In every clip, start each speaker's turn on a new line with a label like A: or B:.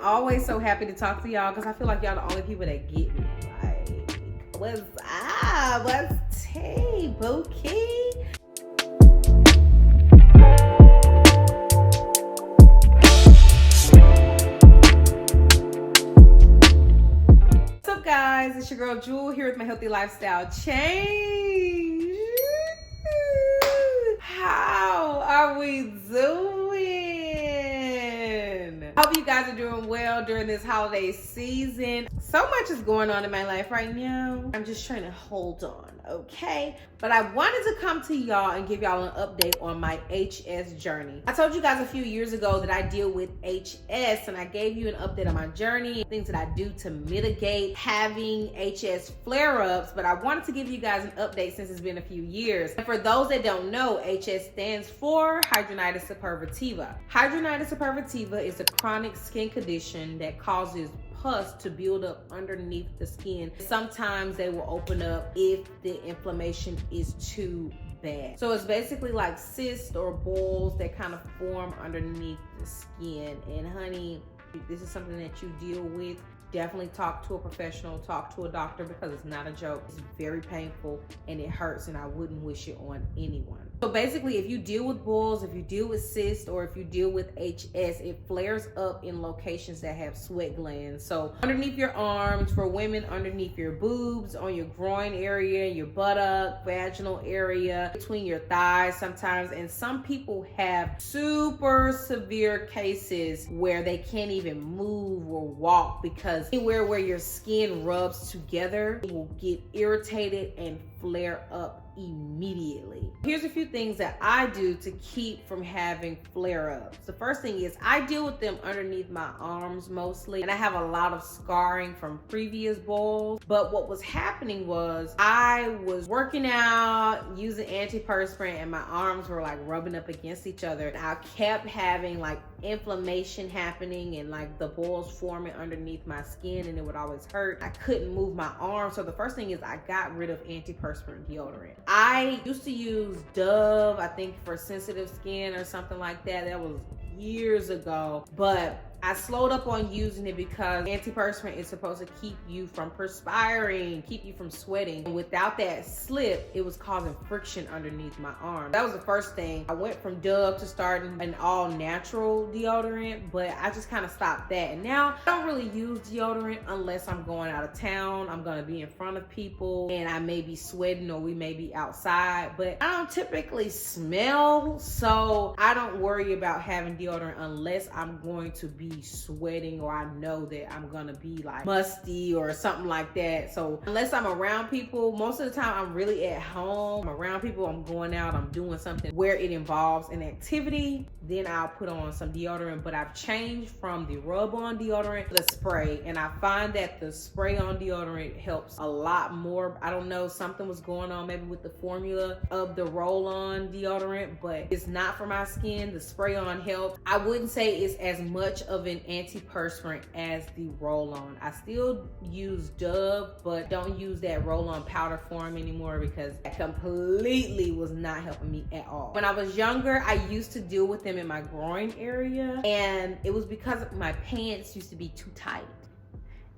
A: always so happy to talk to y'all because I feel like y'all the only people that get me. Like, what's up? What's tea, bookie? What's up, guys? It's your girl Jewel here with my healthy lifestyle change. How are we doing? Hope you guys are doing well during this holiday season. So much is going on in my life right now. I'm just trying to hold on, okay? But I wanted to come to y'all and give y'all an update on my HS journey. I told you guys a few years ago that I deal with HS, and I gave you an update on my journey, things that I do to mitigate having HS flare-ups, but I wanted to give you guys an update since it's been a few years. And for those that don't know, HS stands for hidradenitis suppurativa. Hidradenitis suppurativa is a chronic skin condition that causes pus to build up underneath the skin. Sometimes they will open up if the inflammation is too bad. So it's basically like cysts or boils that kind of form underneath the skin. And honey, this is something that you deal with. Definitely talk to a professional, talk to a doctor, because it's not a joke. It's very painful and it hurts, and I wouldn't wish it on anyone. So basically, if you deal with boils, if you deal with cysts, or if you deal with HS, it flares up in locations that have sweat glands. So underneath your arms, for women, underneath your boobs, on your groin area, your buttock, vaginal area, between your thighs sometimes. And some people have super severe cases where they can't even move or walk because anywhere where your skin rubs together, it will get irritated and flare up immediately. Here's a few things that I do to keep from having flare-ups. The first thing is I deal with them underneath my arms mostly, and I have a lot of scarring from previous boils. But what was happening was I was working out using antiperspirant and my arms were like rubbing up against each other. And I kept having like inflammation happening and like the boils forming underneath my skin, and it would always hurt. I couldn't move my arm. So the first thing is I got rid of antiperspirant deodorant. I used to use Dove, I think for sensitive skin or something like that. That was years ago, but I slowed up on using it because antiperspirant is supposed to keep you from perspiring, keep you from sweating. And without that slip, it was causing friction underneath my arm. That was the first thing. I went from Dove to starting an all natural deodorant, but I just kind of stopped that. And now I don't really use deodorant unless I'm going out of town, I'm gonna be in front of people, and I may be sweating or we may be outside, but I don't typically smell, so I don't worry about having deodorant unless I'm going to be sweating or I know that I'm gonna be like musty or something like that. So unless I'm around people, most of the time I'm really at home. I'm around people, I'm going out, I'm doing something where it involves an activity, then I'll put on some deodorant. But I've changed from the rub-on deodorant to the spray, and I find that the spray-on deodorant helps a lot more. I don't know, something was going on maybe with the formula of the roll-on deodorant, but it's not for my skin. The spray-on helps. I wouldn't say it's as much of an antiperspirant as the roll-on. I still use Dove, but don't use that roll-on powder form anymore because that completely was not helping me at all. When I was younger, I used to deal with them in my groin area, and it was because my pants used to be too tight.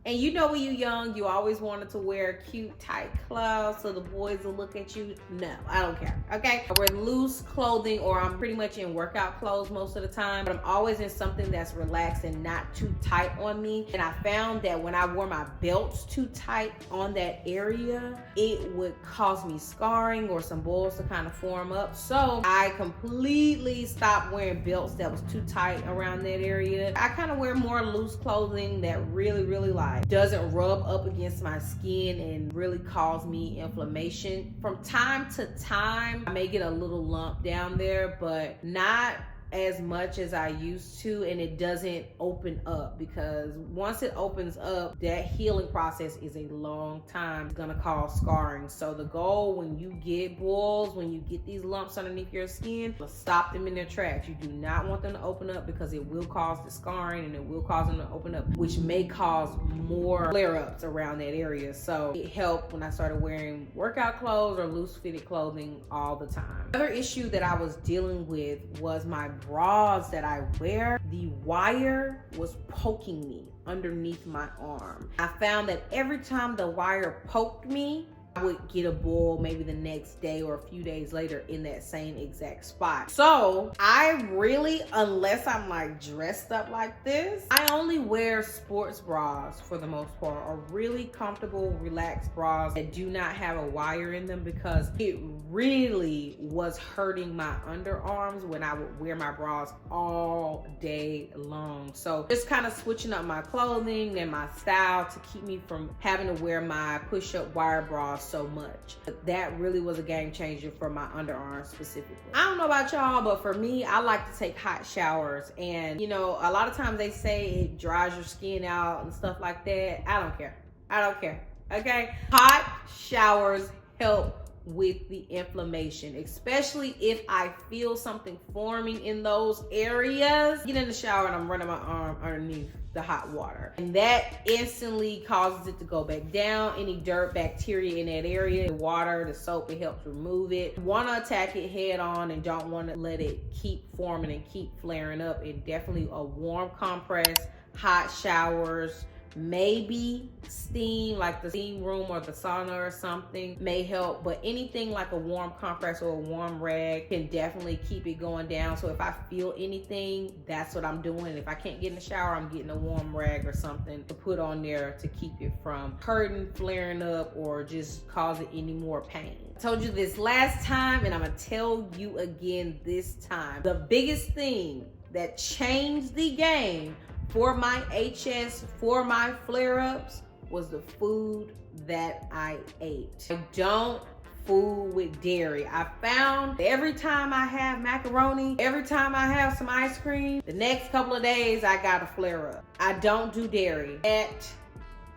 A: And you know, when you're young, you always wanted to wear cute, tight clothes so the boys will look at you. No, I don't care, okay? I wear loose clothing, or I'm pretty much in workout clothes most of the time, but I'm always in something that's relaxed and not too tight on me. And I found that when I wore my belts too tight on that area, it would cause me scarring or some boils to kind of form up. So I completely stopped wearing belts that was too tight around that area. I kind of wear more loose clothing that really like doesn't rub up against my skin and really cause me inflammation. From time to time, I may get a little lump down there, but not as much as I used to, and it doesn't open up, because once it opens up, that healing process is a long time. It's gonna cause scarring. So the goal when you get boils, when you get these lumps underneath your skin, stop them in their tracks. You do not want them to open up because it will cause the scarring and it will cause them to open up, which may cause more flare-ups around that area. So it helped when I started wearing workout clothes or loose fitted clothing all the time. Another issue that I was dealing with was my bras that I wear. The wire was poking me underneath my arm. I found that every time the wire poked me, I would get a boil maybe the next day or a few days later in that same exact spot. So I really, unless I'm like dressed up like this, I only wear sports bras for the most part, or really comfortable, relaxed bras that do not have a wire in them, because it really was hurting my underarms when I would wear my bras all day long. So just kind of switching up my clothing and my style to keep me from having to wear my push-up wire bras so much. But that really was a game changer for my underarms specifically. I don't know about y'all, but for me, I like to take hot showers. And you know, a lot of times they say it dries your skin out and stuff like that. I don't care. I don't care. Okay? Hot showers help with the inflammation, especially if I feel something forming in those areas. Get in the shower and I'm running my arm underneath the hot water, and that instantly causes it to go back down. Any dirt, bacteria in that area, the water, the soap, it helps remove it. You want to attack it head on and don't want to let it keep forming and keep flaring up. And definitely a warm compress, hot showers, maybe steam, like the steam room or the sauna or something may help, but anything like a warm compress or a warm rag can definitely keep it going down. So if I feel anything, that's what I'm doing. If I can't get in the shower, I'm getting a warm rag or something to put on there to keep it from hurting, flaring up, or just causing any more pain. I told you this last time, and I'm gonna tell you again this time. The biggest thing that changed the game for my HS, for my flare-ups, was the food that I ate. I don't fool with dairy. I found every time I have macaroni, every time I have some ice cream, the next couple of days I got a flare-up. I don't do dairy at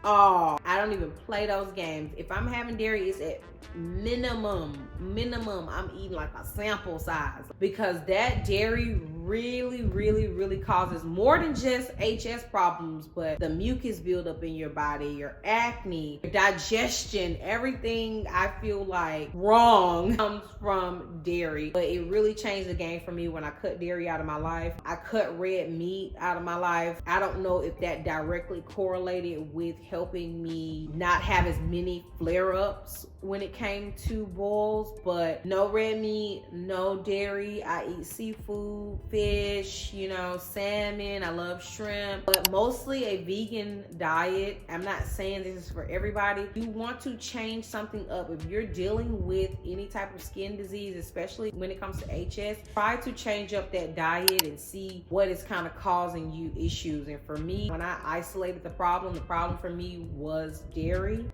A: all. I don't even play those games. If I'm having dairy, it's at minimum I'm eating like a sample size, because that dairy really causes more than just HS problems, but the mucus buildup in your body, your acne, your digestion, everything I feel like wrong comes from dairy. But it really changed the game for me when I cut dairy out of my life. I cut red meat out of my life. I don't know if that directly correlated with helping me not have as many flare-ups when it came to boils, but no red meat, no dairy. I eat seafood, fish, you know, salmon. I love shrimp, but mostly a vegan diet. I'm not saying this is for everybody. You want to change something up. If you're dealing with any type of skin disease, especially when it comes to HS, try to change up that diet and see what is kind of causing you issues. And for me, when I isolated the problem for me was dairy.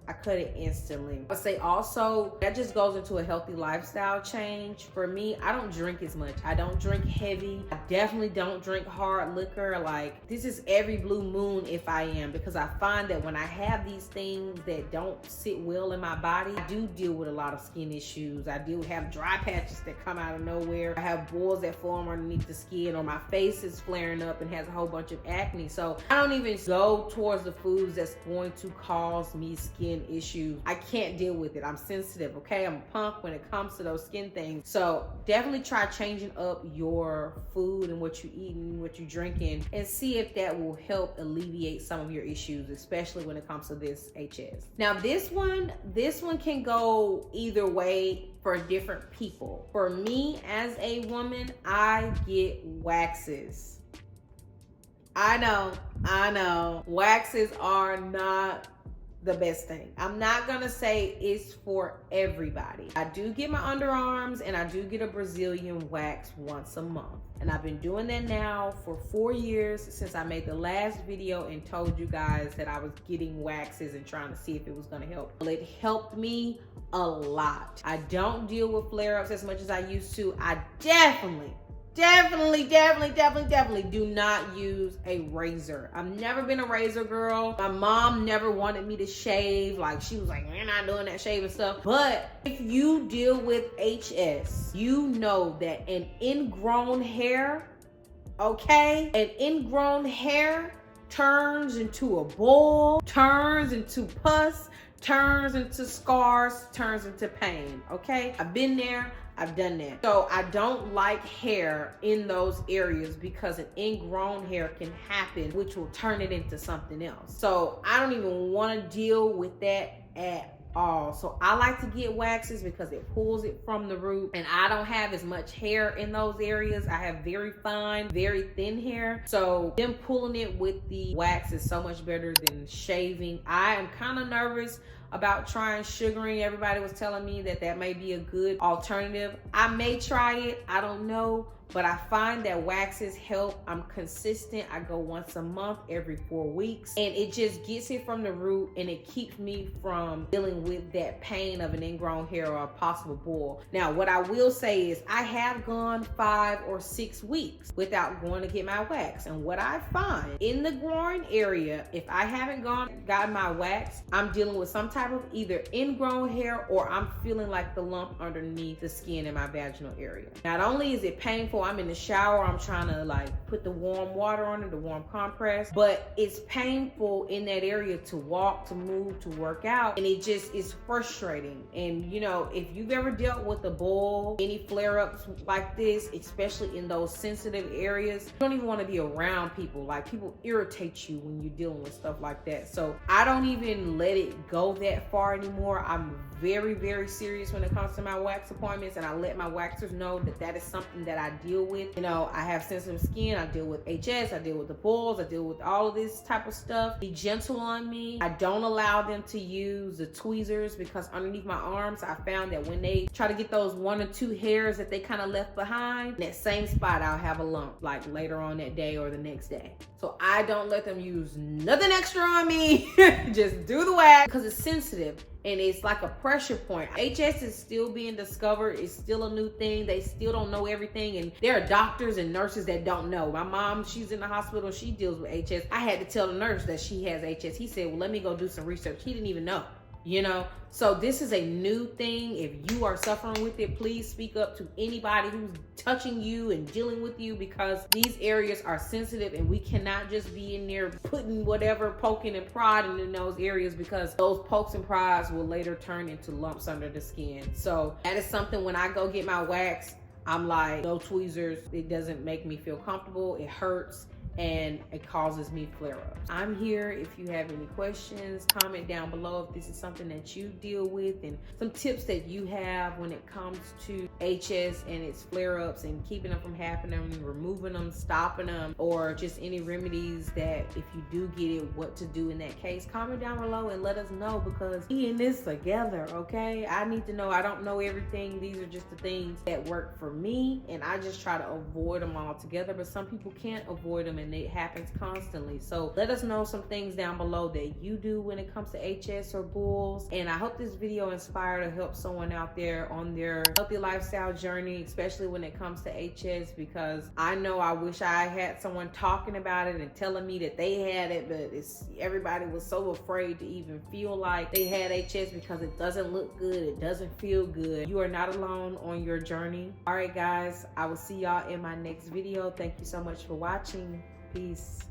A: I cut it instantly. I say also, that just goes into a healthy lifestyle change. For me, I don't drink as much. I don't drink heavy. I definitely don't drink hard liquor. Like, this is every blue moon if I am, because I find that when I have these things that don't sit well in my body, I do deal with a lot of skin issues. I do have dry patches that come out of nowhere. I have boils that form underneath the skin, or my face is flaring up and has a whole bunch of acne. So I don't even go towards the foods that's going to cause me skin issues. I can't deal with it. I'm sensitive, okay? I'm a punk when it comes to those skin things. So definitely try changing up your food and what you eating, what you drinking, and see if that will help alleviate some of your issues, especially when it comes to this HS. Now this one can go either way for different people. For me as a woman, I get waxes. I know. Waxes are not the best thing. I'm not gonna say it's for everybody. I do get my underarms and I do get a Brazilian wax once a month. And I've been doing that now for 4 years, since I made the last video and told you guys that I was getting waxes and trying to see if it was gonna help. Well, it helped me a lot. I don't deal with flare-ups as much as I used to. I definitely do not use a razor. I've never been a razor girl. My mom never wanted me to shave. Like, she was like, we're not doing that shaving stuff. But if you deal with HS, you know that an ingrown hair, okay? An ingrown hair turns into a boil, turns into pus, turns into scars, turns into pain, okay? I've been there. I've done that. So I don't like hair in those areas because an ingrown hair can happen, which will turn it into something else. So I don't even want to deal with that at all. So I like to get waxes because it pulls it from the root, and I don't have as much hair in those areas. I have very fine, very thin hair. So them pulling it with the wax is so much better than shaving. I am kind of nervous about trying sugaring. Everybody was telling me that that may be a good alternative. I may try it, I don't know, but I find that waxes help. I'm consistent. I go once a month, every 4 weeks, and it just gets it from the root, and it keeps me from dealing with that pain of an ingrown hair or a possible boil. Now, what I will say is I have gone 5 or 6 weeks without going to get my wax, and what I find in the groin area, if I haven't gotten my wax, I'm dealing with some type of either ingrown hair, or I'm feeling like the lump underneath the skin in my vaginal area. Not only is it painful, I'm in the shower, I'm trying to like put the warm water on it, the warm compress, but it's painful in that area to walk, to move, to work out, and it just is frustrating. And you know, if you've ever dealt with a boil, any flare-ups like this, especially in those sensitive areas, you don't even want to be around people. Like, people irritate you when you're dealing with stuff like that. So I don't even let it go that far anymore. I'm very, very serious when it comes to my wax appointments, and I let my waxers know that that is something that I deal with. You know, I have sensitive skin, I deal with HS, I deal with the boils, I deal with all of this type of stuff. Be gentle on me. I don't allow them to use the tweezers, because underneath my arms, I found that when they try to get those 1 or 2 hairs that they kind of left behind, in that same spot, I'll have a lump like later on that day or the next day. So I don't let them use nothing extra on me. Just do the wax, because it's sensitive. And it's like a pressure point. HS is still being discovered. It's still a new thing. They still don't know everything. And there are doctors and nurses that don't know. My mom, she's in the hospital. She deals with HS. I had to tell the nurse that she has HS. He said, well, let me go do some research. He didn't even know. You know, so this is a new thing. If you are suffering with it, please speak up to anybody who's touching you and dealing with you, because these areas are sensitive, and we cannot just be in there putting whatever, poking and prodding in those areas, because those pokes and prods will later turn into lumps under the skin. So that is something, when I go get my wax, I'm like, no tweezers. It doesn't make me feel comfortable. It hurts, and it causes me flare-ups. I'm here if you have any questions. Comment down below if this is something that you deal with, and some tips that you have when it comes to HS and its flare-ups and keeping them from happening, removing them, stopping them, or just any remedies that if you do get it, what to do in that case. Comment down below and let us know, because we in this together, okay? I need to know. I don't know everything. These are just the things that work for me, and I just try to avoid them altogether, but some people can't avoid them, and it happens constantly. So let us know some things down below that you do when it comes to HS or boils. And I hope this video inspired to help someone out there on their healthy lifestyle journey, especially when it comes to HS, because I know I wish I had someone talking about it and telling me that they had it, but everybody was so afraid to even feel like they had HS because it doesn't look good, it doesn't feel good. You are not alone on your journey. All right, guys, I will see y'all in my next video. Thank you so much for watching. Peace.